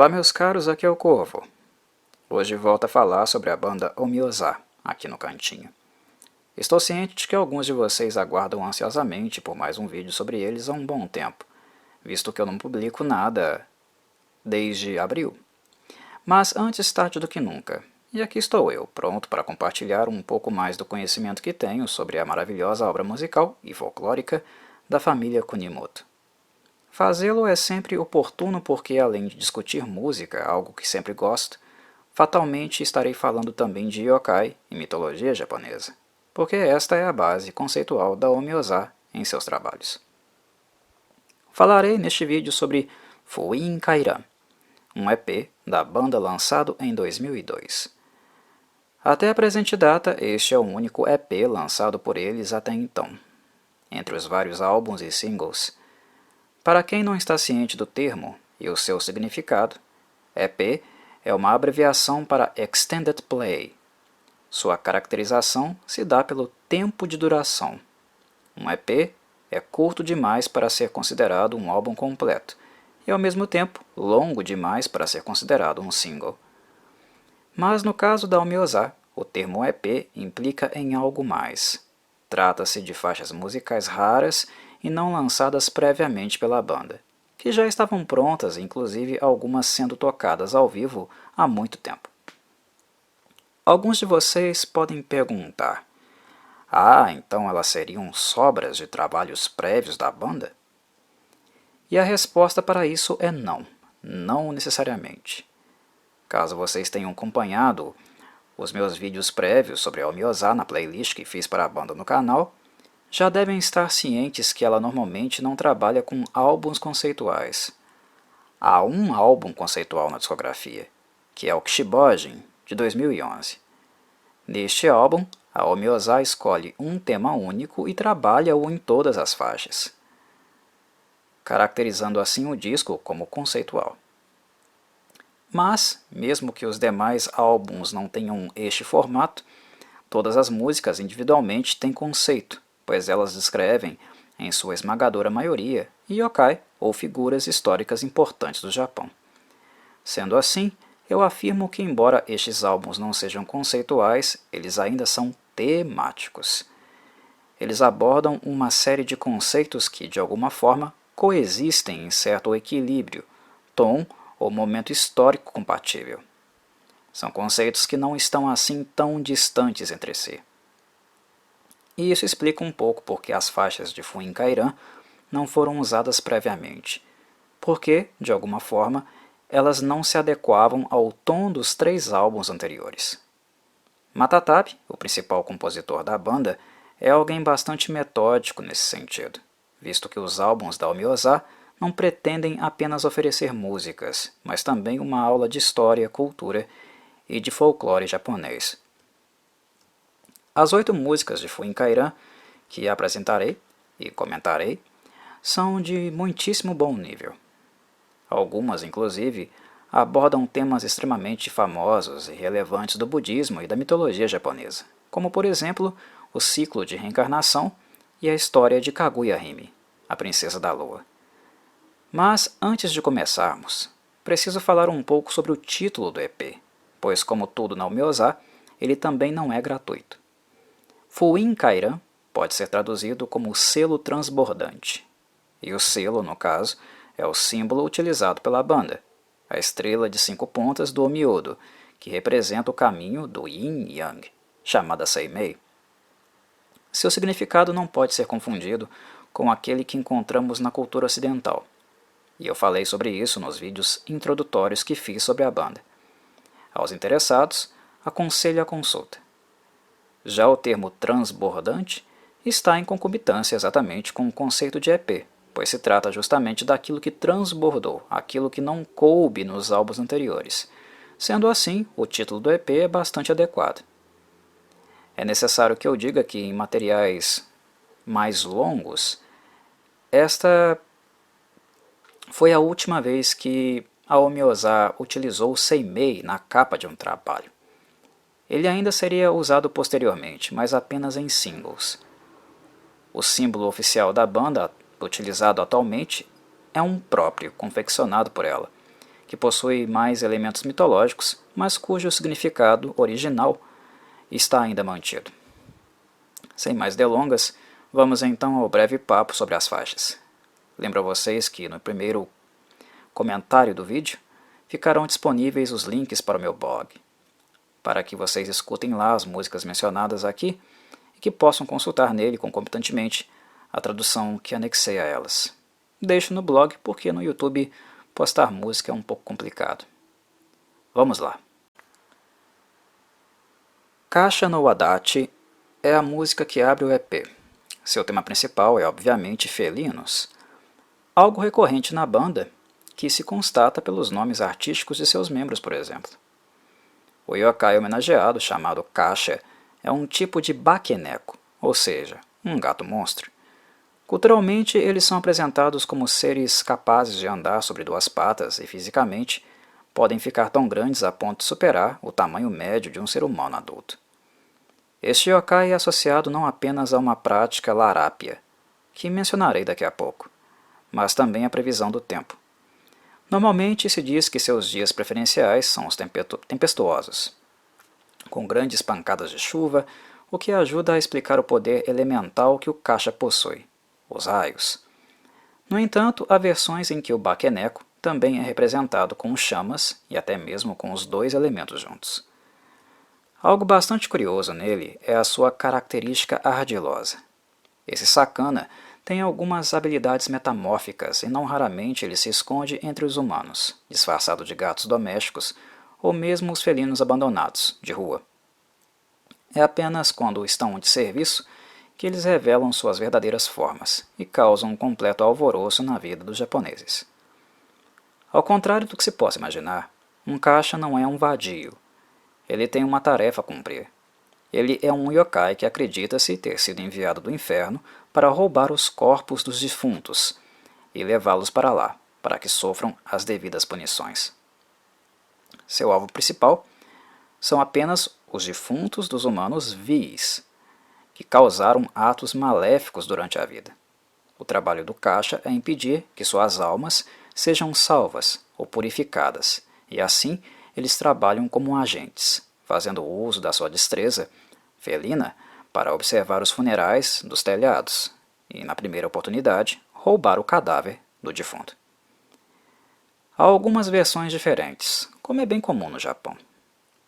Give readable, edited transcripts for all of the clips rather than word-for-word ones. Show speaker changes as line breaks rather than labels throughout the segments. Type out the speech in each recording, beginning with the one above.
Olá meus caros, aqui é o Corvo. Hoje volto a falar sobre a banda Omiyozá, aqui no cantinho. Estou ciente de que alguns de vocês aguardam ansiosamente por mais um vídeo sobre eles há um bom tempo, visto que eu não publico nada desde abril. Mas antes tarde do que nunca, e aqui estou eu, pronto para compartilhar um pouco mais do conhecimento que tenho sobre a maravilhosa obra musical e folclórica da família Kunimoto. Fazê-lo é sempre oportuno porque, além de discutir música, algo que sempre gosto, fatalmente estarei falando também de yokai e mitologia japonesa, porque esta é a base conceitual da Omiyozá em seus trabalhos. Falarei neste vídeo sobre Fuin Kairan, um EP da banda lançado em 2002. Até a presente data, este é o único EP lançado por eles até então. Entre os vários álbuns e singles, para quem não está ciente do termo e o seu significado, EP é uma abreviação para Extended Play. Sua caracterização se dá pelo tempo de duração. Um EP é curto demais para ser considerado um álbum completo, e ao mesmo tempo longo demais para ser considerado um single. Mas no caso da Omiyozá, o termo EP implica em algo mais. Trata-se de faixas musicais raras e não lançadas previamente pela banda, que já estavam prontas, inclusive algumas sendo tocadas ao vivo há muito tempo. Alguns de vocês podem perguntar: então elas seriam sobras de trabalhos prévios da banda? E a resposta para isso é não, não necessariamente. Caso vocês tenham acompanhado os meus vídeos prévios sobre a Omiyozá na playlist que fiz para a banda no canal, já devem estar cientes que ela normalmente não trabalha com álbuns conceituais. Há um álbum conceitual na discografia, que é o Kishibojin, de 2011. Neste álbum, a Omiyozá escolhe um tema único e trabalha-o em todas as faixas, caracterizando assim o disco como conceitual. Mas, mesmo que os demais álbuns não tenham este formato, todas as músicas individualmente têm conceito, pois elas descrevem, em sua esmagadora maioria, yokai ou figuras históricas importantes do Japão. Sendo assim, eu afirmo que, embora estes álbuns não sejam conceituais, eles ainda são temáticos. Eles abordam uma série de conceitos que, de alguma forma, coexistem em certo equilíbrio, tom ou momento histórico compatível. São conceitos que não estão assim tão distantes entre si. E isso explica um pouco porque as faixas de Fuin Kairan não foram usadas previamente, porque, de alguma forma, elas não se adequavam ao tom dos 3 álbuns anteriores. Matatabe, o principal compositor da banda, é alguém bastante metódico nesse sentido, visto que os álbuns da Omiyozá não pretendem apenas oferecer músicas, mas também uma aula de história, cultura e de folclore japonês. As 8 músicas de Fuin Kairan, que apresentarei e comentarei, são de muitíssimo bom nível. Algumas, inclusive, abordam temas extremamente famosos e relevantes do budismo e da mitologia japonesa, como, por exemplo, o ciclo de reencarnação e a história de Kaguya-hime, a princesa da lua. Mas, antes de começarmos, preciso falar um pouco sobre o título do EP, pois, como tudo na Omiyozá, ele também não é gratuito. Fuin Kairan pode ser traduzido como selo transbordante, e o selo, no caso, é o símbolo utilizado pela banda, a estrela de 5 pontas do Omyodo, que representa o caminho do Yin Yang, chamada Seimei. Seu significado não pode ser confundido com aquele que encontramos na cultura ocidental, e eu falei sobre isso nos vídeos introdutórios que fiz sobre a banda. Aos interessados, aconselho a consulta. Já o termo transbordante está em concubitância exatamente com o conceito de EP, pois se trata justamente daquilo que transbordou, aquilo que não coube nos álbuns anteriores. Sendo assim, o título do EP é bastante adequado. É necessário que eu diga que em materiais mais longos, esta foi a última vez que a Omiyozá utilizou o Seimei na capa de um trabalho. Ele ainda seria usado posteriormente, mas apenas em singles. O símbolo oficial da banda, utilizado atualmente, é um próprio, confeccionado por ela, que possui mais elementos mitológicos, mas cujo significado original está ainda mantido. Sem mais delongas, vamos então ao breve papo sobre as faixas. Lembro a vocês que no primeiro comentário do vídeo ficarão disponíveis os links para o meu blog, para que vocês escutem lá as músicas mencionadas aqui e que possam consultar nele concomitantemente a tradução que anexei a elas. Deixo no blog porque no YouTube postar música é um pouco complicado. Vamos lá. Kasha no Wadachi é a música que abre o EP. Seu tema principal é obviamente felinos, algo recorrente na banda que se constata pelos nomes artísticos de seus membros, por exemplo. O yokai homenageado, chamado Kasha, é um tipo de bakeneko, ou seja, um gato-monstro. Culturalmente, eles são apresentados como seres capazes de andar sobre duas patas e, fisicamente, podem ficar tão grandes a ponto de superar o tamanho médio de um ser humano adulto. Este yokai é associado não apenas a uma prática larápia, que mencionarei daqui a pouco, mas também à previsão do tempo. Normalmente se diz que seus dias preferenciais são os tempestuosos, com grandes pancadas de chuva, o que ajuda a explicar o poder elemental que o Kasha possui, os raios. No entanto, há versões em que o bakeneko também é representado com chamas e até mesmo com os dois elementos juntos. Algo bastante curioso nele é a sua característica ardilosa. Esse sacana tem algumas habilidades metamórficas e não raramente ele se esconde entre os humanos, disfarçado de gatos domésticos ou mesmo os felinos abandonados, de rua. É apenas quando estão de serviço que eles revelam suas verdadeiras formas e causam um completo alvoroço na vida dos japoneses. Ao contrário do que se possa imaginar, um Kasha não é um vadio. Ele tem uma tarefa a cumprir. Ele é um yokai que acredita-se ter sido enviado do inferno para roubar os corpos dos defuntos e levá-los para lá, para que sofram as devidas punições. Seu alvo principal são apenas os defuntos dos humanos vis, que causaram atos maléficos durante a vida. O trabalho do Kasha é impedir que suas almas sejam salvas ou purificadas, e assim eles trabalham como agentes, fazendo uso da sua destreza felina para observar os funerais dos telhados e, na primeira oportunidade, roubar o cadáver do defunto. Há algumas versões diferentes, como é bem comum no Japão.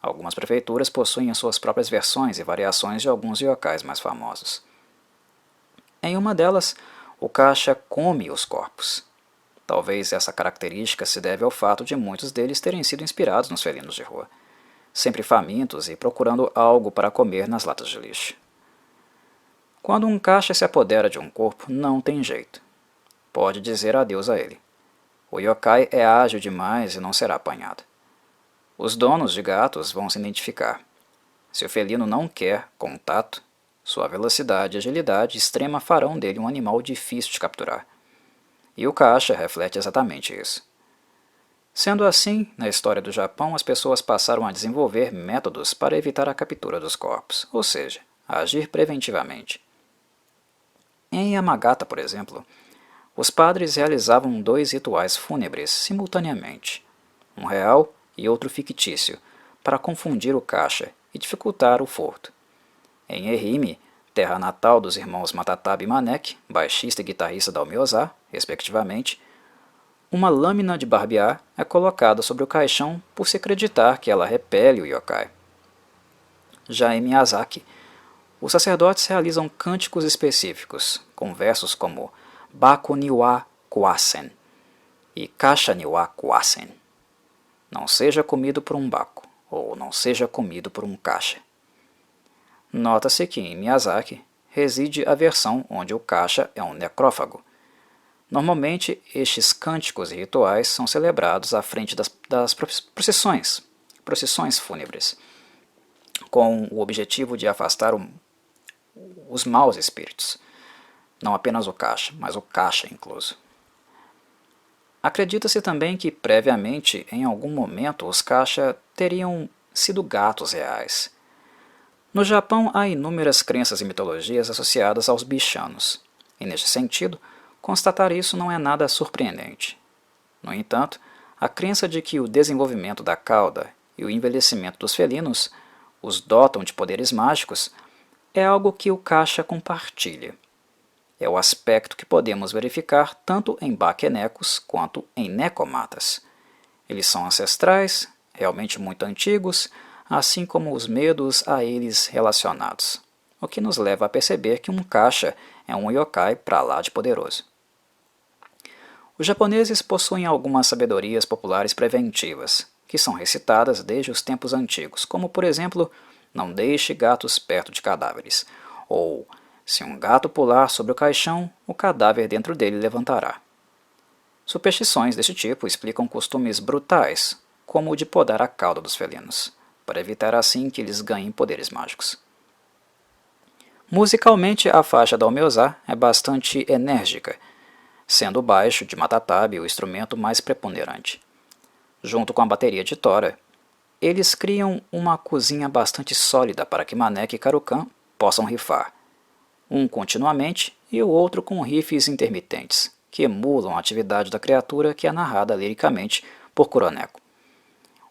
Algumas prefeituras possuem as suas próprias versões e variações de alguns yokais mais famosos. Em uma delas, o Kasha come os corpos. Talvez essa característica se deve ao fato de muitos deles terem sido inspirados nos felinos de rua, sempre famintos e procurando algo para comer nas latas de lixo. Quando um Kasha se apodera de um corpo, não tem jeito. Pode dizer adeus a ele. O yokai é ágil demais e não será apanhado. Os donos de gatos vão se identificar. Se o felino não quer contato, sua velocidade e agilidade extrema farão dele um animal difícil de capturar. E o Kasha reflete exatamente isso. Sendo assim, na história do Japão, as pessoas passaram a desenvolver métodos para evitar a captura dos corpos, ou seja, agir preventivamente. Em Yamagata, por exemplo, os padres realizavam 2 rituais fúnebres simultaneamente, um real e outro fictício, para confundir o Kasha e dificultar o furto. Em Ehime, terra natal dos irmãos Matatabe e Manek, baixista e guitarrista da Almiozar, respectivamente, uma lâmina de barbear é colocada sobre o caixão por se acreditar que ela repele o yokai. Já em Miyazaki, os sacerdotes realizam cânticos específicos, com versos como Baku ni wa kuasen e Kasha ni wa kuasen. Não seja comido por um baco, ou não seja comido por um Kasha. Nota-se que em Miyazaki reside a versão onde o Kasha é um necrófago. Normalmente, estes cânticos e rituais são celebrados à frente das procissões fúnebres, com o objetivo de afastar os maus espíritos. Não apenas o Kasha, mas o Kasha incluso. Acredita-se também que, previamente, em algum momento, os Kasha teriam sido gatos reais. No Japão, há inúmeras crenças e mitologias associadas aos bichanos, e, neste sentido, constatar isso não é nada surpreendente. No entanto, a crença de que o desenvolvimento da cauda e o envelhecimento dos felinos os dotam de poderes mágicos é algo que o Kasha compartilha. É o aspecto que podemos verificar tanto em Baquenecos quanto em Necomatas. Eles são ancestrais, realmente muito antigos, assim como os medos a eles relacionados, o que nos leva a perceber que um Kasha é um yokai pra lá de poderoso. Os japoneses possuem algumas sabedorias populares preventivas, que são recitadas desde os tempos antigos, como por exemplo, não deixe gatos perto de cadáveres, ou se um gato pular sobre o caixão, o cadáver dentro dele levantará. Superstições deste tipo explicam costumes brutais, como o de podar a cauda dos felinos, para evitar assim que eles ganhem poderes mágicos. Musicalmente, a faixa da Omeozá é bastante enérgica, sendo o baixo de Matatabe o instrumento mais preponderante. Junto com a bateria de Tora, eles criam uma cozinha bastante sólida para que Manek e Karukan possam rifar, um continuamente e o outro com riffs intermitentes, que emulam a atividade da criatura que é narrada liricamente por Kuroneko.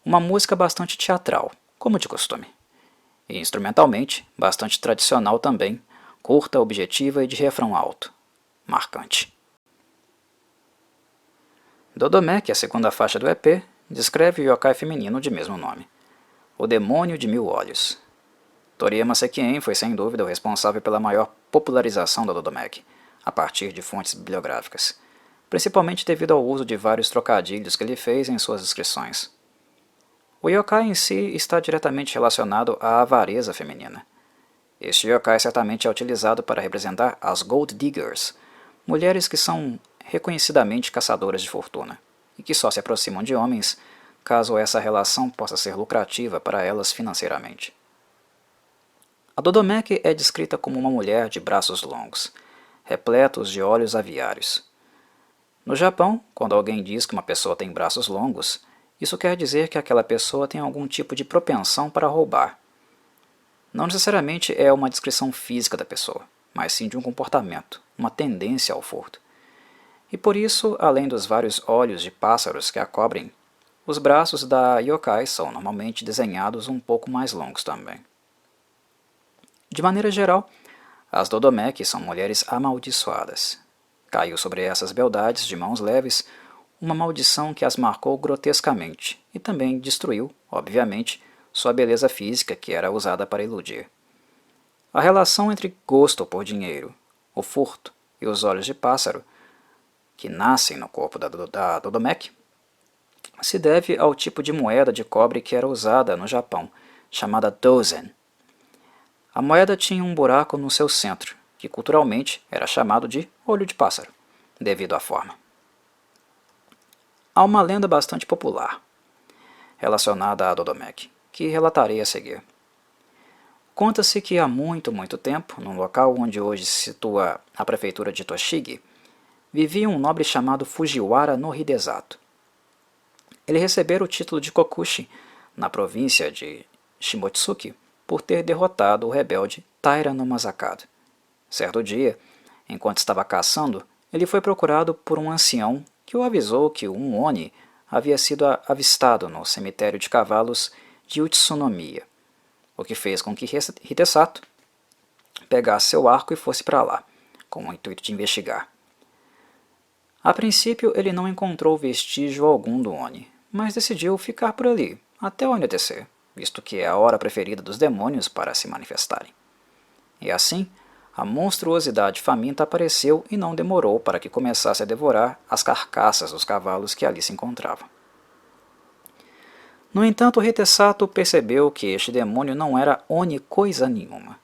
Uma música bastante teatral, como de costume, e instrumentalmente bastante tradicional também, curta, objetiva e de refrão alto, marcante. Dodomek, a segunda faixa do EP, descreve o yokai feminino de mesmo nome, o Demônio de Mil Olhos. Toriyama Sekien foi sem dúvida o responsável pela maior popularização da Dodomek, a partir de fontes bibliográficas, principalmente devido ao uso de vários trocadilhos que ele fez em suas descrições. O yokai em si está diretamente relacionado à avareza feminina. Este yokai certamente é utilizado para representar as Gold Diggers, mulheres que são reconhecidamente caçadoras de fortuna, e que só se aproximam de homens caso essa relação possa ser lucrativa para elas financeiramente. A Dodomek é descrita como uma mulher de braços longos, repletos de olhos aviários. No Japão, quando alguém diz que uma pessoa tem braços longos, isso quer dizer que aquela pessoa tem algum tipo de propensão para roubar. Não necessariamente é uma descrição física da pessoa, mas sim de um comportamento, uma tendência ao furto. E por isso, além dos vários olhos de pássaros que a cobrem, os braços da yokai são normalmente desenhados um pouco mais longos também. De maneira geral, as Dodomek são mulheres amaldiçoadas. Caiu sobre essas beldades de mãos leves uma maldição que as marcou grotescamente e também destruiu, obviamente, sua beleza física que era usada para iludir. A relação entre gosto por dinheiro, o furto e os olhos de pássaro, que nascem no corpo da Dodomek, se deve ao tipo de moeda de cobre que era usada no Japão, chamada dozen. A moeda tinha um buraco no seu centro, que culturalmente era chamado de olho de pássaro, devido à forma. Há uma lenda bastante popular relacionada à Dodomek, que relatarei a seguir. Conta-se que há muito tempo, num local onde hoje se situa a prefeitura de Toshigi, vivia um nobre chamado Fujiwara no Hidesato. Ele recebera o título de Kokushi, na província de Shimotsuki, por ter derrotado o rebelde Taira no Masakado. Certo dia, enquanto estava caçando, ele foi procurado por um ancião que o avisou que um Oni havia sido avistado no cemitério de cavalos de Utsunomiya, o que fez com que Hidesato pegasse seu arco e fosse para lá, com o intuito de investigar. A princípio, ele não encontrou vestígio algum do Oni, mas decidiu ficar por ali, até o anoitecer, visto que é a hora preferida dos demônios para se manifestarem. E assim, a monstruosidade faminta apareceu e não demorou para que começasse a devorar as carcaças dos cavalos que ali se encontravam. No entanto, Hidesato percebeu que este demônio não era Oni coisa nenhuma.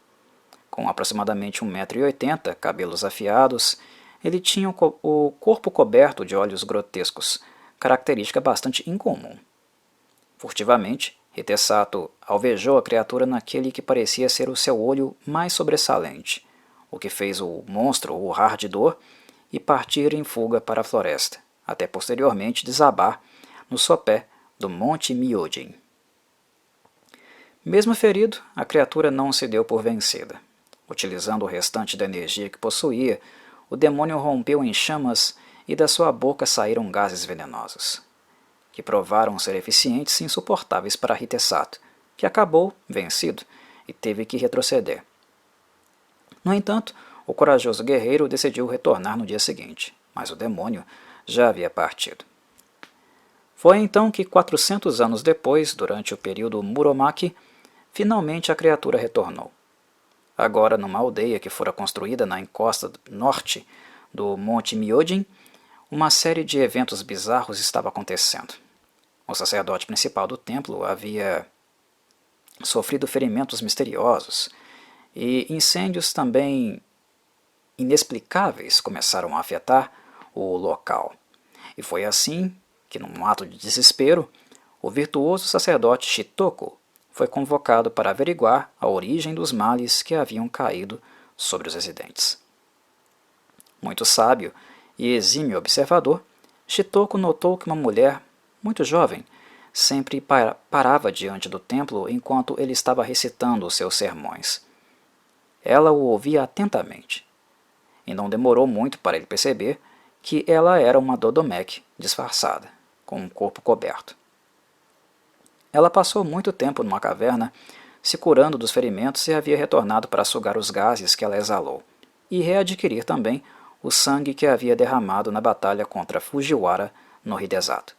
Com aproximadamente 1,80 m, cabelos afiados, ele tinha o corpo coberto de olhos grotescos, característica bastante incomum. Furtivamente, Hidesato alvejou a criatura naquele que parecia ser o seu olho mais sobressalente, o que fez o monstro urrar de dor e partir em fuga para a floresta, até posteriormente desabar no sopé do Monte Myojin. Mesmo ferido, a criatura não se deu por vencida. Utilizando o restante da energia que possuía, o demônio rompeu em chamas e da sua boca saíram gases venenosos. que provaram ser eficientes e insuportáveis para Hitesato, que acabou vencido e teve que retroceder. No entanto, o corajoso guerreiro decidiu retornar no dia seguinte, mas o demônio já havia partido. Foi então que, 400 anos depois, durante o período Muromachi, finalmente a criatura retornou. Agora, numa aldeia que fora construída na encosta norte do Monte Myojin, uma série de eventos bizarros estava acontecendo. O sacerdote principal do templo havia sofrido ferimentos misteriosos e incêndios também inexplicáveis começaram a afetar o local. E foi assim que, num ato de desespero, o virtuoso sacerdote Shitoko foi convocado para averiguar a origem dos males que haviam caído sobre os residentes. Muito sábio e exímio observador, Shitoko notou que uma mulher muito jovem sempre parava diante do templo enquanto ele estava recitando os seus sermões. Ela o ouvia atentamente, e não demorou muito para ele perceber que ela era uma Dodomec disfarçada, com um corpo coberto. Ela passou muito tempo numa caverna, se curando dos ferimentos e havia retornado para sugar os gases que ela exalou, e readquirir também o sangue que havia derramado na batalha contra Fujiwara no Hidesato.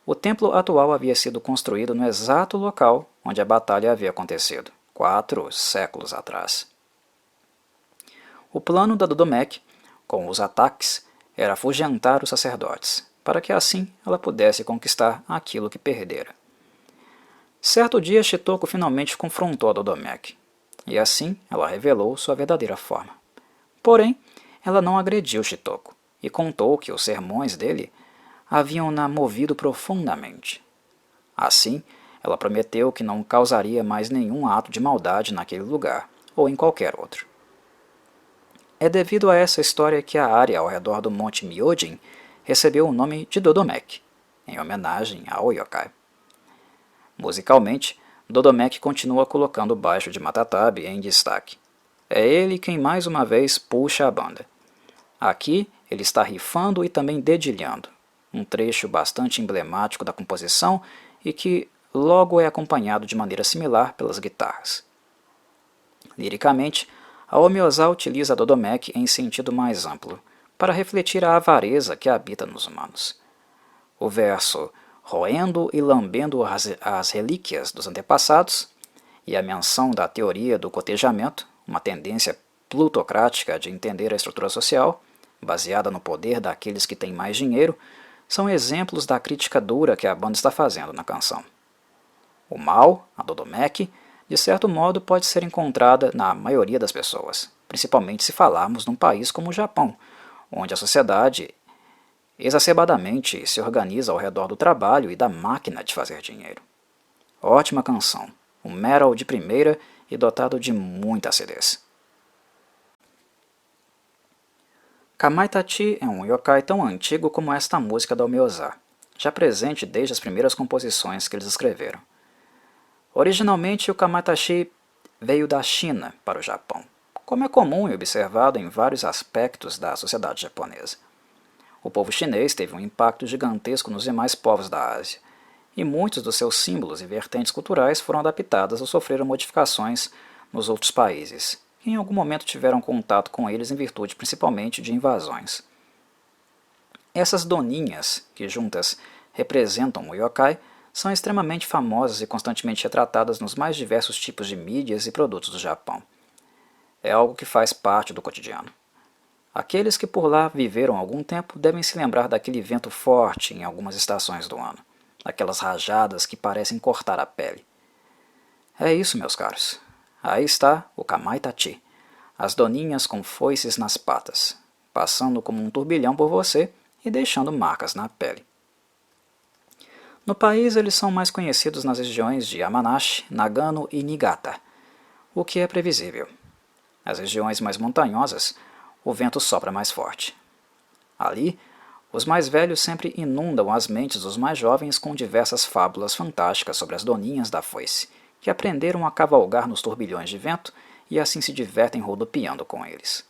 O templo atual havia sido construído no exato local onde a batalha havia acontecido, 4 séculos atrás. O plano da Dodomec, com os ataques, era afugentar os sacerdotes, para que assim ela pudesse conquistar aquilo que perdera. Certo dia, Shitoko finalmente confrontou a Dodomec, e assim ela revelou sua verdadeira forma. Porém, ela não agrediu Shitoko, e contou que os sermões dele haviam-na movido profundamente. Assim, ela prometeu que não causaria mais nenhum ato de maldade naquele lugar, ou em qualquer outro. É devido a essa história que a área ao redor do Monte Myojin recebeu o nome de Dodomec, em homenagem ao yokai. Musicalmente, Dodomec continua colocando o baixo de Matatabi em destaque. É ele quem mais uma vez puxa a banda. Aqui ele está rifando e também dedilhando, um trecho bastante emblemático da composição e que logo é acompanhado de maneira similar pelas guitarras. Liricamente, a Homyosa utiliza a Dodomec em sentido mais amplo, para refletir a avareza que habita nos humanos. O verso roendo e lambendo as relíquias dos antepassados, e a menção da teoria do cotejamento, uma tendência plutocrática de entender a estrutura social, baseada no poder daqueles que têm mais dinheiro, são exemplos da crítica dura que a banda está fazendo na canção. O mal, a Dodomec, de certo modo pode ser encontrada na maioria das pessoas, principalmente se falarmos num país como o Japão, onde a sociedade exacerbadamente se organiza ao redor do trabalho e da máquina de fazer dinheiro. Ótima canção, um metal de primeira e dotado de muita acidez. Kamaitachi é um yokai tão antigo como esta música da Homyosa, já presente desde as primeiras composições que eles escreveram. Originalmente, o Kamaitachi veio da China para o Japão, como é comum e observado em vários aspectos da sociedade japonesa. O povo chinês teve um impacto gigantesco nos demais povos da Ásia, e muitos dos seus símbolos e vertentes culturais foram adaptadas ou sofreram modificações nos outros países, que em algum momento tiveram contato com eles em virtude principalmente de invasões. Essas doninhas, que juntas representam o yokai, são extremamente famosas e constantemente retratadas nos mais diversos tipos de mídias e produtos do Japão. É algo que faz parte do cotidiano. Aqueles que por lá viveram algum tempo devem se lembrar daquele vento forte em algumas estações do ano, daquelas rajadas que parecem cortar a pele. É isso, meus caros. Aí está o Kamaitachi, as doninhas com foices nas patas, passando como um turbilhão por você e deixando marcas na pele. No país, eles são mais conhecidos nas regiões de Yamanashi, Nagano e Niigata, o que é previsível. Nas regiões mais montanhosas, o vento sopra mais forte. Ali, os mais velhos sempre inundam as mentes dos mais jovens com diversas fábulas fantásticas sobre as doninhas da foice, que aprenderam a cavalgar nos turbilhões de vento e assim se divertem rodopiando com eles.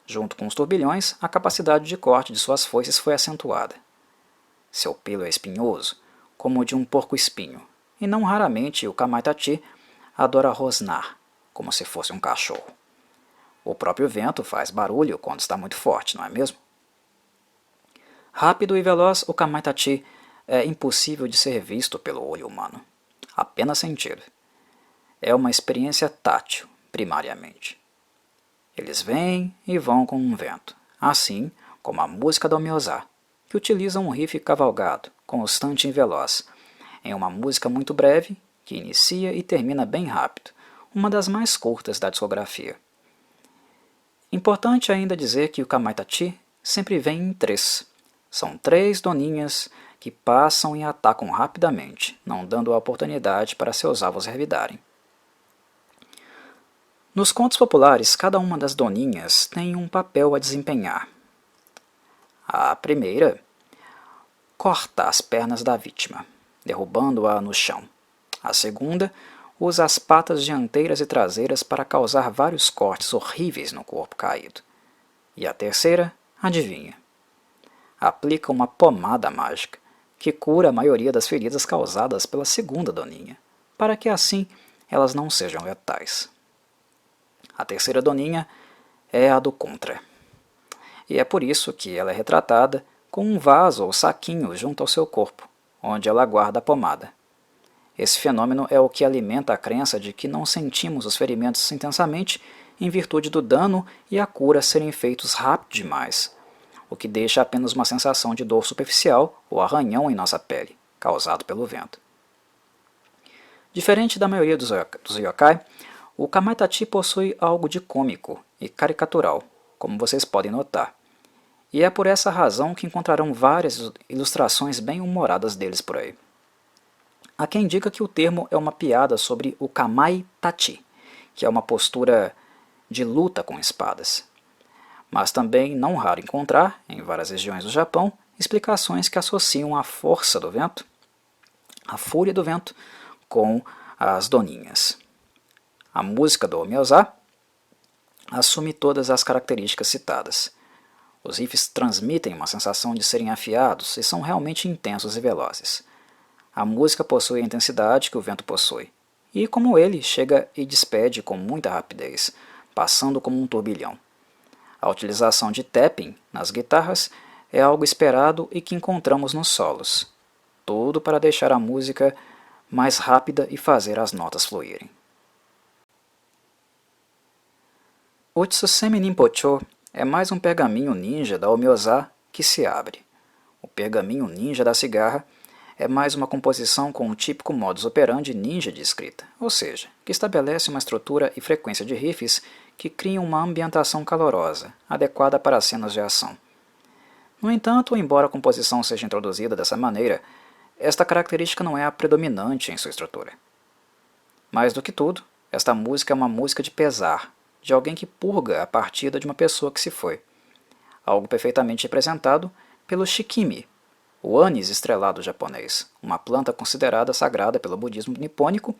Junto com os turbilhões, a capacidade de corte de suas foices foi acentuada. Seu pelo é espinhoso, como o de um porco-espinho, e não raramente o Kamaitachi adora rosnar, como se fosse um cachorro. O próprio vento faz barulho quando está muito forte, não é mesmo? Rápido e veloz, o Kamaitachi é impossível de ser visto pelo olho humano, apenas sentido. É uma experiência tátil, primariamente. Eles vêm e vão com um vento, assim como a música do Miyazaki, que utiliza um riff cavalgado, constante e veloz, em uma música muito breve, que inicia e termina bem rápido, uma das mais curtas da discografia. Importante ainda dizer que o Kamaitachi sempre vem em três. São 3 doninhas que passam e atacam rapidamente, não dando a oportunidade para seus alvos revidarem. Nos contos populares, cada uma das doninhas tem um papel a desempenhar. A primeira, corta as pernas da vítima, derrubando-a no chão. A segunda, usa as patas dianteiras e traseiras para causar vários cortes horríveis no corpo caído. E a terceira, adivinha? Aplica uma pomada mágica, que cura a maioria das feridas causadas pela segunda doninha, para que assim elas não sejam letais. A terceira doninha é a do contra. E é por isso que ela é retratada com um vaso ou saquinho junto ao seu corpo, onde ela guarda a pomada. Esse fenômeno é o que alimenta a crença de que não sentimos os ferimentos intensamente em virtude do dano e a cura serem feitos rápido demais, o que deixa apenas uma sensação de dor superficial ou arranhão em nossa pele, causado pelo vento. Diferente da maioria dos yokai, o Kamaitachi possui algo de cômico e caricatural, como vocês podem notar. E é por essa razão que encontrarão várias ilustrações bem humoradas deles por aí. Há quem diga que o termo é uma piada sobre o Kamaitachi, que é uma postura de luta com espadas. Mas também não raro encontrar, em várias regiões do Japão, explicações que associam a força do vento, a fúria do vento, com as doninhas. A música do Miyazaki assume todas as características citadas. Os riffs transmitem uma sensação de serem afiados e são realmente intensos e velozes. A música possui a intensidade que o vento possui, e como ele, chega e despede com muita rapidez, passando como um turbilhão. A utilização de tapping nas guitarras é algo esperado e que encontramos nos solos, tudo para deixar a música mais rápida e fazer as notas fluírem. O Tsusemi Ninpocho é mais um pergaminho ninja da Omyoza que se abre. O pergaminho ninja da cigarra é mais uma composição com o típico modus operandi ninja de escrita, ou seja, que estabelece uma estrutura e frequência de riffs que criam uma ambientação calorosa, adequada para cenas de ação. No entanto, embora a composição seja introduzida dessa maneira, esta característica não é a predominante em sua estrutura. Mais do que tudo, esta música é uma música de pesar, de alguém que purga a partida de uma pessoa que se foi, algo perfeitamente representado pelo shikimi, o anis estrelado japonês, uma planta considerada sagrada pelo budismo nipônico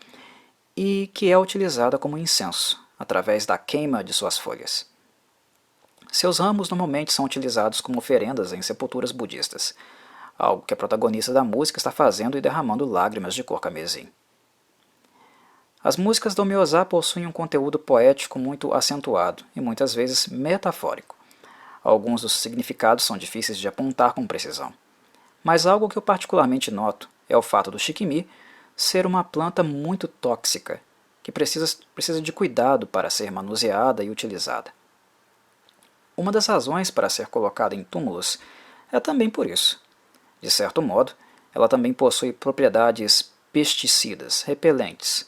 e que é utilizada como incenso, através da queima de suas folhas. Seus ramos normalmente são utilizados como oferendas em sepulturas budistas, algo que a protagonista da música está fazendo e derramando lágrimas de cor carmesim. As músicas do Miyazaki possuem um conteúdo poético muito acentuado e muitas vezes metafórico. Alguns dos significados são difíceis de apontar com precisão. Mas algo que eu particularmente noto é o fato do shikimi ser uma planta muito tóxica, que precisa de cuidado para ser manuseada e utilizada. Uma das razões para ser colocada em túmulos é também por isso. De certo modo, ela também possui propriedades pesticidas, repelentes.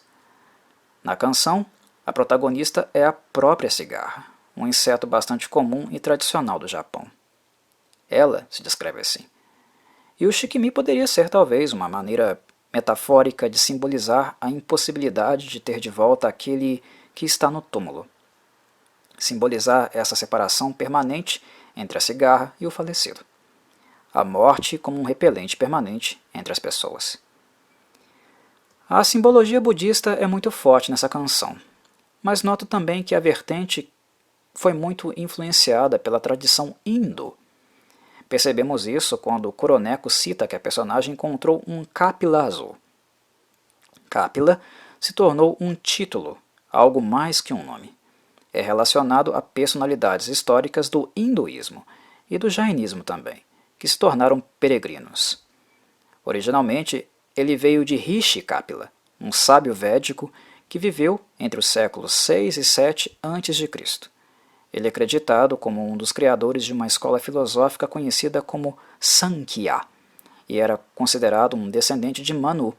Na canção, a protagonista é a própria cigarra, um inseto bastante comum e tradicional do Japão. Ela se descreve assim. E o shikimi poderia ser talvez uma maneira metafórica de simbolizar a impossibilidade de ter de volta aquele que está no túmulo. Simbolizar essa separação permanente entre a cigarra e o falecido. A morte como um repelente permanente entre as pessoas. A simbologia budista é muito forte nessa canção, mas noto também que a vertente foi muito influenciada pela tradição indo, Percebemos isso quando Kuroneko cita que a personagem encontrou um Kapila azul. Kapila se tornou um título, algo mais que um nome. É relacionado a personalidades históricas do hinduísmo e do jainismo também, que se tornaram peregrinos. Originalmente, ele veio de Rishi Kapila, um sábio védico que viveu entre os séculos 6 e 7 a.C. Ele é acreditado como um dos criadores de uma escola filosófica conhecida como Sankhya, e era considerado um descendente de Manu,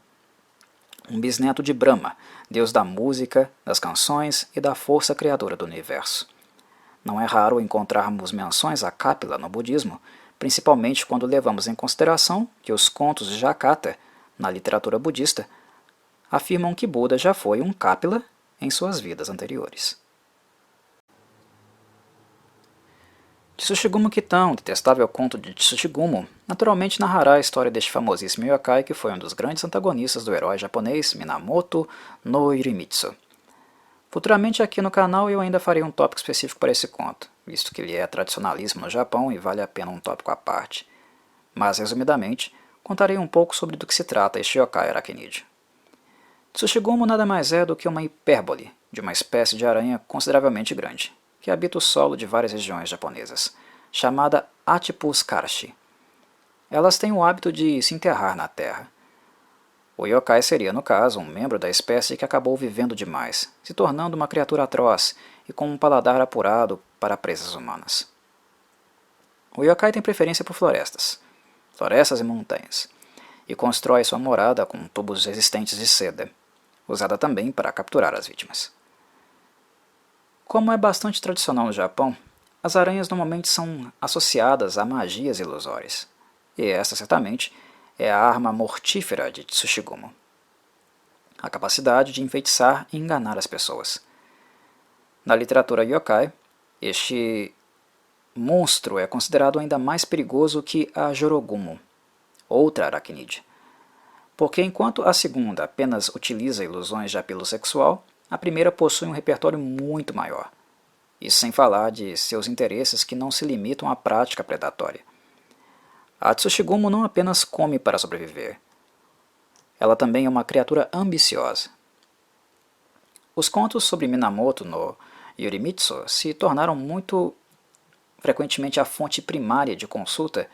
um bisneto de Brahma, deus da música, das canções e da força criadora do universo. Não é raro encontrarmos menções a Kapila no budismo, principalmente quando levamos em consideração que os contos de Jataka, na literatura budista, afirmam que Buda já foi um Kapila em suas vidas anteriores. Tsushigumo Kitan, detestável conto de Tsushigumo, naturalmente narrará a história deste famosíssimo yokai que foi um dos grandes antagonistas do herói japonês Minamoto no Irimitsu. Futuramente aqui no canal eu ainda farei um tópico específico para esse conto, visto que ele é tradicionalismo no Japão e vale a pena um tópico à parte. Mas, resumidamente, contarei um pouco sobre do que se trata este yokai aracnídeo. Tsushigumo nada mais é do que uma hipérbole de uma espécie de aranha consideravelmente grande, que habita o solo de várias regiões japonesas, chamada Atipus Karashi. Elas têm o hábito de se enterrar na terra. O yokai seria, no caso, um membro da espécie que acabou vivendo demais, se tornando uma criatura atroz e com um paladar apurado para presas humanas. O yokai tem preferência por florestas e montanhas, e constrói sua morada com tubos resistentes de seda, usada também para capturar as vítimas. Como é bastante tradicional no Japão, as aranhas normalmente são associadas a magias ilusórias, e essa certamente é a arma mortífera de Tsushigumo, a capacidade de enfeitiçar e enganar as pessoas. Na literatura yokai, este monstro é considerado ainda mais perigoso que a Jorogumo, outra aracnídea, porque enquanto a segunda apenas utiliza ilusões de apelo sexual, a primeira possui um repertório muito maior, isso sem falar de seus interesses que não se limitam à prática predatória. A Tsushigumo não apenas come para sobreviver, ela também é uma criatura ambiciosa. Os contos sobre Minamoto no Yorimitsu se tornaram muito frequentemente a fonte primária de consulta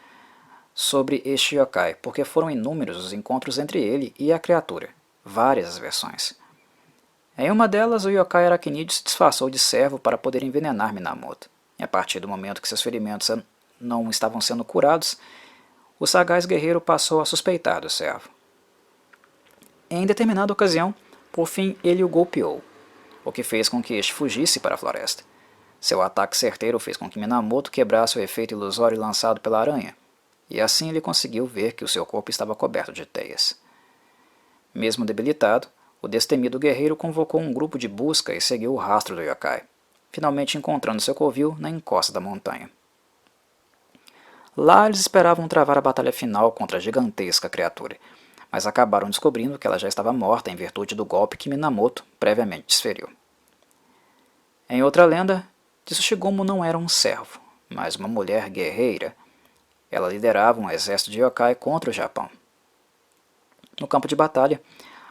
sobre este yokai, porque foram inúmeros os encontros entre ele e a criatura, várias as versões. Em uma delas, o yokai aracnídeo se disfarçou de servo para poder envenenar Minamoto, e a partir do momento que seus ferimentos não estavam sendo curados, o sagaz guerreiro passou a suspeitar do servo. Em determinada ocasião, por fim, ele o golpeou, o que fez com que este fugisse para a floresta. Seu ataque certeiro fez com que Minamoto quebrasse o efeito ilusório lançado pela aranha, e assim ele conseguiu ver que o seu corpo estava coberto de teias. Mesmo debilitado, o destemido guerreiro convocou um grupo de busca e seguiu o rastro do yokai, finalmente encontrando seu covil na encosta da montanha. Lá eles esperavam travar a batalha final contra a gigantesca criatura, mas acabaram descobrindo que ela já estava morta em virtude do golpe que Minamoto previamente desferiu. Em outra lenda, Tsushigumo não era um servo, mas uma mulher guerreira. Ela liderava um exército de yokai contra o Japão. No campo de batalha,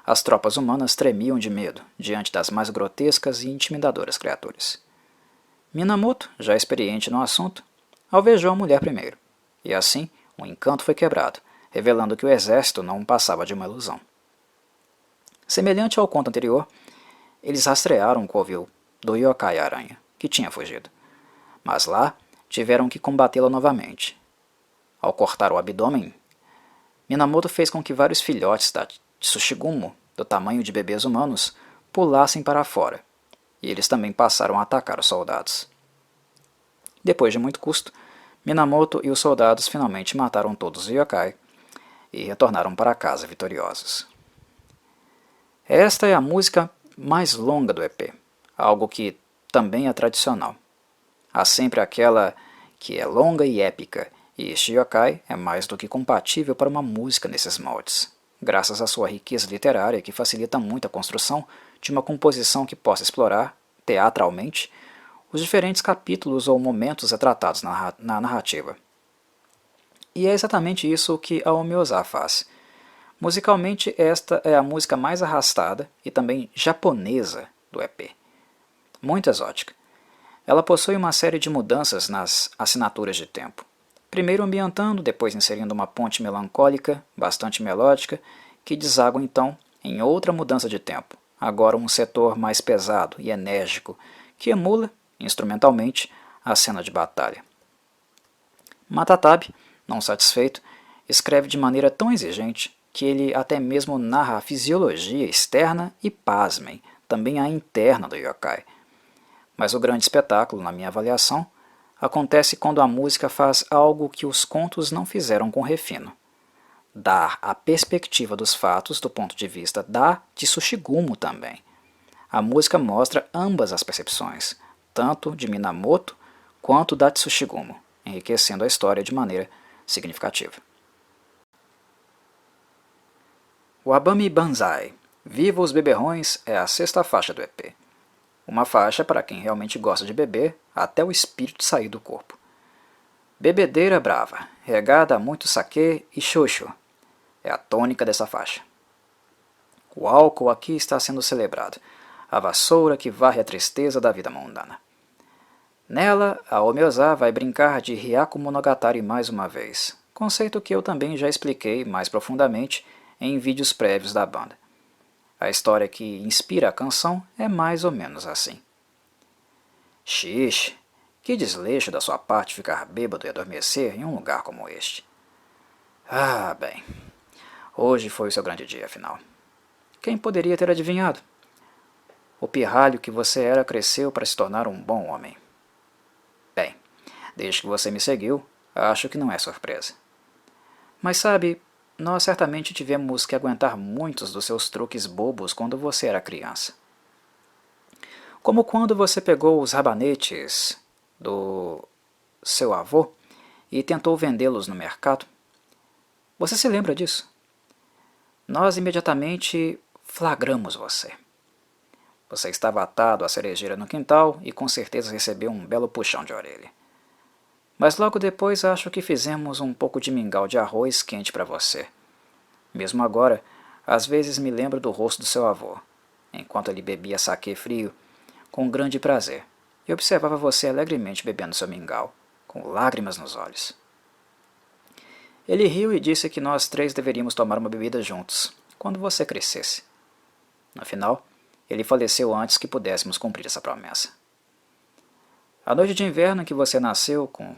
as tropas humanas tremiam de medo diante das mais grotescas e intimidadoras criaturas. Minamoto, já experiente no assunto, alvejou a mulher primeiro, e assim o encanto foi quebrado, revelando que o exército não passava de uma ilusão. Semelhante ao conto anterior, eles rastrearam o covil do yokai aranha, que tinha fugido, mas lá tiveram que combatê-la novamente. Ao cortar o abdômen, Minamoto fez com que vários filhotes da Tsushigumo, do tamanho de bebês humanos, pulassem para fora, e eles também passaram a atacar os soldados. Depois de muito custo, Minamoto e os soldados finalmente mataram todos os yokai e retornaram para casa vitoriosos. Esta é a música mais longa do EP, algo que também é tradicional. Há sempre aquela que é longa e épica, e este yokai é mais do que compatível para uma música nesses moldes, graças à sua riqueza literária que facilita muito a construção de uma composição que possa explorar, teatralmente, os diferentes capítulos ou momentos retratados na narrativa. E é exatamente isso que a Omiozá faz. Musicalmente, esta é a música mais arrastada e também japonesa do EP. Muito exótica. Ela possui uma série de mudanças nas assinaturas de tempo. Primeiro ambientando, depois inserindo uma ponte melancólica, bastante melódica, que deságua então em outra mudança de tempo, agora um setor mais pesado e enérgico, que emula, instrumentalmente, a cena de batalha. Matatabe, não satisfeito, escreve de maneira tão exigente que ele até mesmo narra a fisiologia externa e, pasmem, também a interna do yokai. Mas o grande espetáculo, na minha avaliação, acontece quando a música faz algo que os contos não fizeram com refino. Dar a perspectiva dos fatos do ponto de vista da Tsushigumo também. A música mostra ambas as percepções, tanto de Minamoto quanto da Tsushigumo, enriquecendo a história de maneira significativa. Wabami Banzai, Viva os Beberrões, é a sexta faixa do EP. Uma faixa para quem realmente gosta de beber até o espírito sair do corpo. Bebedeira brava, regada a muito saquê e xoxo, é a tônica dessa faixa. O álcool aqui está sendo celebrado, a vassoura que varre a tristeza da vida mundana. Nela, a Omiozá vai brincar de Hyaku Monogatari mais uma vez, conceito que eu também já expliquei mais profundamente em vídeos prévios da banda. A história que inspira a canção é mais ou menos assim. Xixe, que desleixo da sua parte ficar bêbado e adormecer em um lugar como este. Ah, bem, hoje foi o seu grande dia, afinal. Quem poderia ter adivinhado? O pirralho que você era cresceu para se tornar um bom homem. Bem, desde que você me seguiu, acho que não é surpresa. Mas sabe, nós certamente tivemos que aguentar muitos dos seus truques bobos quando você era criança. Como quando você pegou os rabanetes do seu avô e tentou vendê-los no mercado. Você se lembra disso? Nós imediatamente flagramos você. Você estava atado à cerejeira no quintal e com certeza recebeu um belo puxão de orelha. Mas logo depois acho que fizemos um pouco de mingau de arroz quente para você. Mesmo agora, às vezes me lembro do rosto do seu avô, enquanto ele bebia saquê frio, com grande prazer, e observava você alegremente bebendo seu mingau, com lágrimas nos olhos. Ele riu e disse que nós três deveríamos tomar uma bebida juntos, quando você crescesse. No final, ele faleceu antes que pudéssemos cumprir essa promessa. A noite de inverno em que você nasceu, com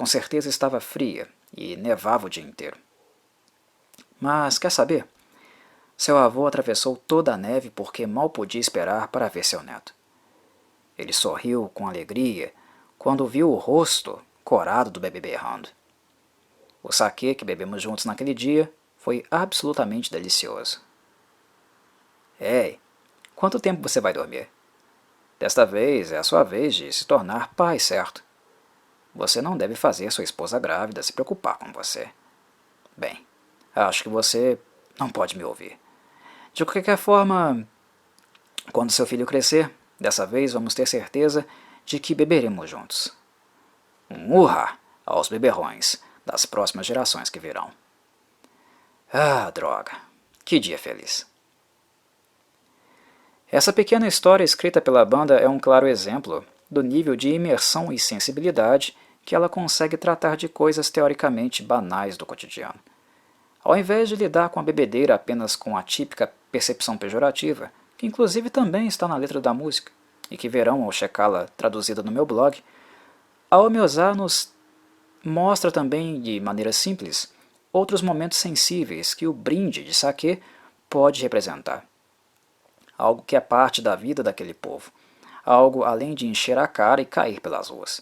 certeza estava fria e nevava o dia inteiro. Mas, quer saber? Seu avô atravessou toda a neve porque mal podia esperar para ver seu neto. Ele sorriu com alegria quando viu o rosto corado do bebê berrando. O saquê que bebemos juntos naquele dia foi absolutamente delicioso. Ei, quanto tempo você vai dormir? Desta vez é a sua vez de se tornar pai, certo? Você não deve fazer sua esposa grávida se preocupar com você. Bem, acho que você não pode me ouvir. De qualquer forma, quando seu filho crescer, dessa vez vamos ter certeza de que beberemos juntos. Um urra aos beberrões das próximas gerações que virão. Ah, droga, que dia feliz. Essa pequena história escrita pela banda é um claro exemplo do nível de imersão e sensibilidade que ela consegue tratar de coisas teoricamente banais do cotidiano. Ao invés de lidar com a bebedeira apenas com a típica percepção pejorativa, que inclusive também está na letra da música, e que verão ao checá-la traduzida no meu blog, a Omiozá nos mostra também, de maneira simples, outros momentos sensíveis que o brinde de saquê pode representar. Algo que é parte da vida daquele povo, algo além de encher a cara e cair pelas ruas.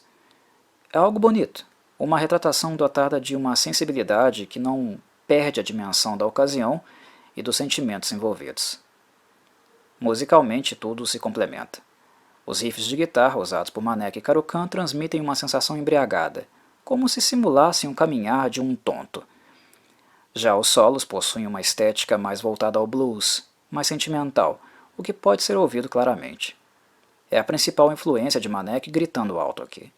É algo bonito, uma retratação dotada de uma sensibilidade que não perde a dimensão da ocasião e dos sentimentos envolvidos. Musicalmente tudo se complementa. Os riffs de guitarra usados por Maneka e Karukan transmitem uma sensação embriagada, como se simulassem um caminhar de um tonto. Já os solos possuem uma estética mais voltada ao blues, mais sentimental, o que pode ser ouvido claramente. É a principal influência de Maneka gritando alto aqui.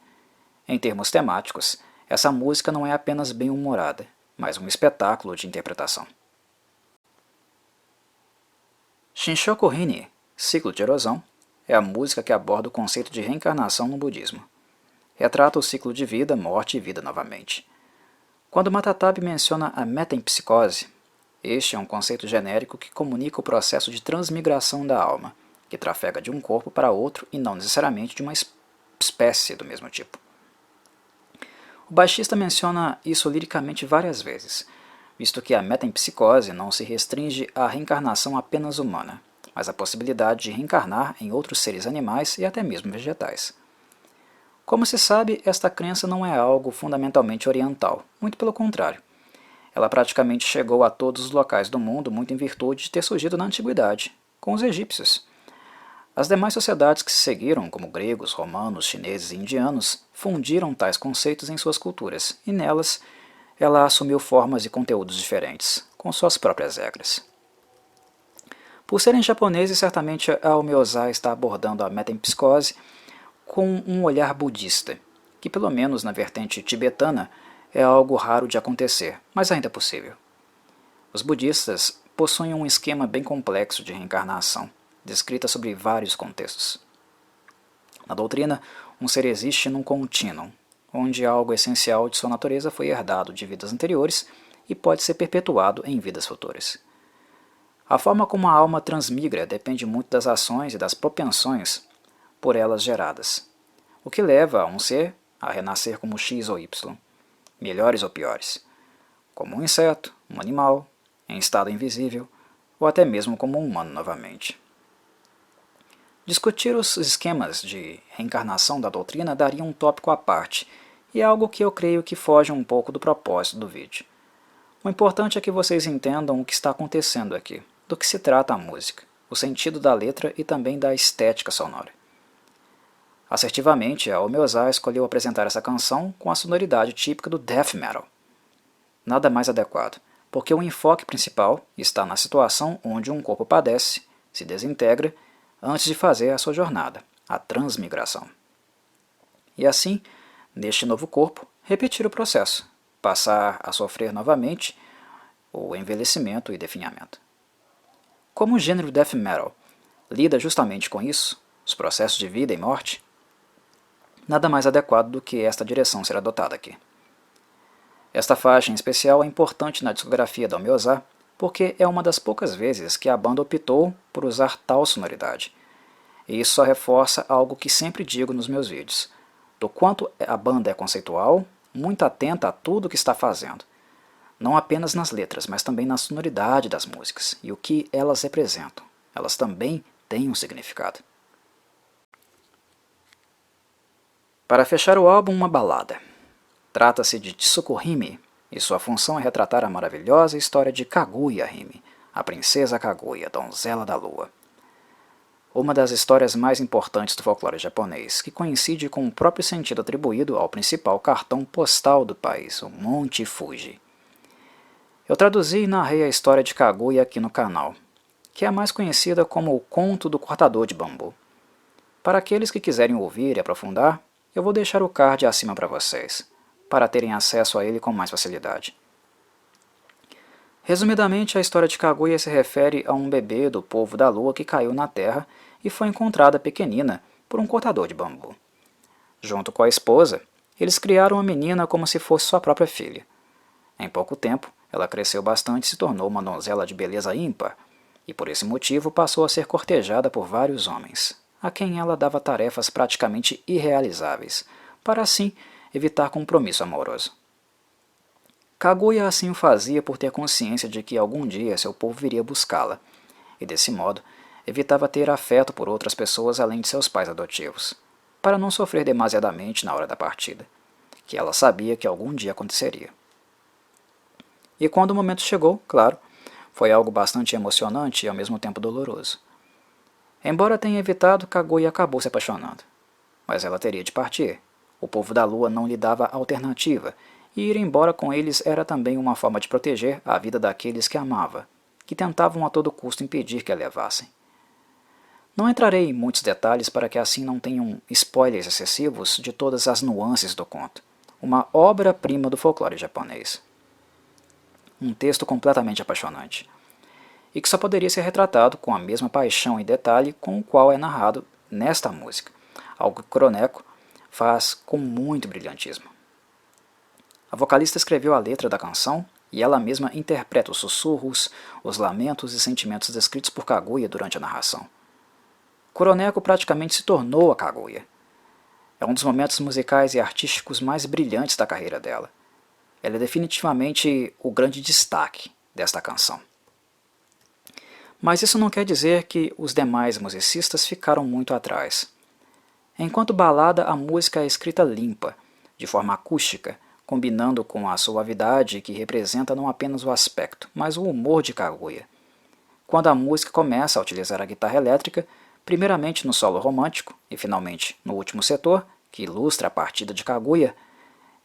Em termos temáticos, essa música não é apenas bem-humorada, mas um espetáculo de interpretação. Shinshoku Rini, Ciclo de Erosão, é a música que aborda o conceito de reencarnação no budismo. Retrata o ciclo de vida, morte e vida novamente. Quando Matatabi menciona a metempsicose, este é um conceito genérico que comunica o processo de transmigração da alma, que trafega de um corpo para outro e não necessariamente de uma espécie do mesmo tipo. O baixista menciona isso liricamente várias vezes, visto que a metempsicose não se restringe à reencarnação apenas humana, mas à possibilidade de reencarnar em outros seres animais e até mesmo vegetais. Como se sabe, esta crença não é algo fundamentalmente oriental, muito pelo contrário. Ela praticamente chegou a todos os locais do mundo muito em virtude de ter surgido na antiguidade, com os egípcios. As demais sociedades que se seguiram, como gregos, romanos, chineses e indianos, fundiram tais conceitos em suas culturas, e nelas ela assumiu formas e conteúdos diferentes, com suas próprias regras. Por serem japoneses, certamente a Omeozai está abordando a metempsicose com um olhar budista, que pelo menos na vertente tibetana é algo raro de acontecer, mas ainda possível. Os budistas possuem um esquema bem complexo de reencarnação, descrita sobre vários contextos. Na doutrina, um ser existe num contínuo, onde algo essencial de sua natureza foi herdado de vidas anteriores e pode ser perpetuado em vidas futuras. A forma como a alma transmigra depende muito das ações e das propensões por elas geradas, o que leva a um ser a renascer como X ou Y, melhores ou piores, como um inseto, um animal, em estado invisível, ou até mesmo como um humano novamente. Discutir os esquemas de reencarnação da doutrina daria um tópico à parte, e é algo que eu creio que foge um pouco do propósito do vídeo. O importante é que vocês entendam o que está acontecendo aqui, do que se trata a música, o sentido da letra e também da estética sonora. Assertivamente, a Omeozai escolheu apresentar essa canção com a sonoridade típica do death metal. Nada mais adequado, porque o enfoque principal está na situação onde um corpo padece, se desintegra, antes de fazer a sua jornada, a transmigração. E assim, neste novo corpo, repetir o processo, passar a sofrer novamente o envelhecimento e definhamento. Como o gênero death metal lida justamente com isso, os processos de vida e morte, nada mais adequado do que esta direção ser adotada aqui. Esta faixa em especial é importante na discografia da Omeozai, porque é uma das poucas vezes que a banda optou por usar tal sonoridade. E isso só reforça algo que sempre digo nos meus vídeos, do quanto a banda é conceitual, muito atenta a tudo o que está fazendo, não apenas nas letras, mas também na sonoridade das músicas e o que elas representam. Elas também têm um significado. Para fechar o álbum, uma balada. Trata-se de Tsuku Hime, e sua função é retratar a maravilhosa história de Kaguya Hime, a princesa Kaguya, donzela da lua. Uma das histórias mais importantes do folclore japonês, que coincide com o próprio sentido atribuído ao principal cartão postal do país, o Monte Fuji. Eu traduzi e narrei a história de Kaguya aqui no canal, que é a mais conhecida como o Conto do Cortador de Bambu. Para aqueles que quiserem ouvir e aprofundar, eu vou deixar o card acima para vocês, para terem acesso a ele com mais facilidade. Resumidamente, a história de Kaguya se refere a um bebê do povo da lua que caiu na terra e foi encontrada pequenina por um cortador de bambu. Junto com a esposa, eles criaram a menina como se fosse sua própria filha. Em pouco tempo, ela cresceu bastante e se tornou uma donzela de beleza ímpar, e por esse motivo passou a ser cortejada por vários homens, a quem ela dava tarefas praticamente irrealizáveis, para assim evitar compromisso amoroso. Kaguya assim o fazia por ter consciência de que algum dia seu povo viria buscá-la, e desse modo evitava ter afeto por outras pessoas além de seus pais adotivos, para não sofrer demasiadamente na hora da partida, que ela sabia que algum dia aconteceria. E quando o momento chegou, claro, foi algo bastante emocionante e ao mesmo tempo doloroso. Embora tenha evitado, Kaguya acabou se apaixonando. Mas ela teria de partir. O povo da lua não lhe dava alternativa, e ir embora com eles era também uma forma de proteger a vida daqueles que amava, que tentavam a todo custo impedir que a levassem. Não entrarei em muitos detalhes para que assim não tenham spoilers excessivos de todas as nuances do conto, uma obra-prima do folclore japonês. Um texto completamente apaixonante, e que só poderia ser retratado com a mesma paixão e detalhe com o qual é narrado nesta música, algo que Kuroneko faz com muito brilhantismo. A vocalista escreveu a letra da canção e ela mesma interpreta os sussurros, os lamentos e sentimentos descritos por Kaguya durante a narração. Kuroneko praticamente se tornou a Kaguya. É um dos momentos musicais e artísticos mais brilhantes da carreira dela. Ela é definitivamente o grande destaque desta canção. Mas isso não quer dizer que os demais musicistas ficaram muito atrás. Enquanto balada, a música é escrita limpa, de forma acústica, combinando com a suavidade que representa não apenas o aspecto, mas o humor de Kaguya. Quando a música começa a utilizar a guitarra elétrica, primeiramente no solo romântico e finalmente no último setor, que ilustra a partida de Kaguya,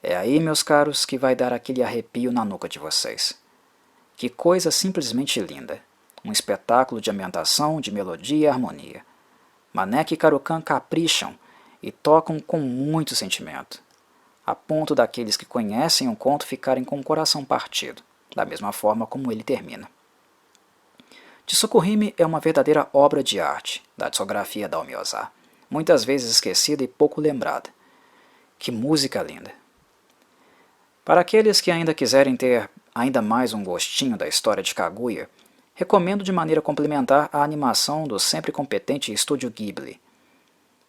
é aí, meus caros, que vai dar aquele arrepio na nuca de vocês. Que coisa simplesmente linda! Um espetáculo de ambientação, de melodia e harmonia. Maneki e Karukan capricham e tocam com muito sentimento, a ponto daqueles que conhecem o conto ficarem com o coração partido, da mesma forma como ele termina. Tsukuhime é uma verdadeira obra de arte da discografia da Omiyozá, muitas vezes esquecida e pouco lembrada. Que música linda! Para aqueles que ainda quiserem ter ainda mais um gostinho da história de Kaguya, recomendo de maneira complementar a animação do sempre competente Estúdio Ghibli.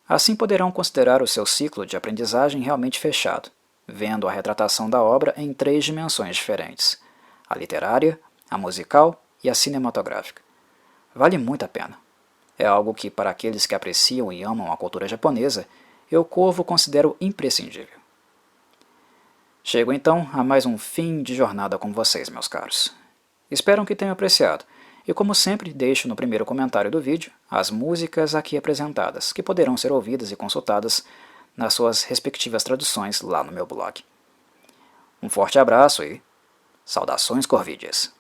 Assim poderão considerar o seu ciclo de aprendizagem realmente fechado, vendo a retratação da obra em 3 dimensões diferentes: a literária, a musical e a cinematográfica. Vale muito a pena. É algo que, para aqueles que apreciam e amam a cultura japonesa, eu, Corvo, considero imprescindível. Chego então a mais um fim de jornada com vocês, meus caros. Espero que tenham apreciado, e como sempre deixo no primeiro comentário do vídeo as músicas aqui apresentadas, que poderão ser ouvidas e consultadas nas suas respectivas traduções lá no meu blog. Um forte abraço e saudações corvídeas!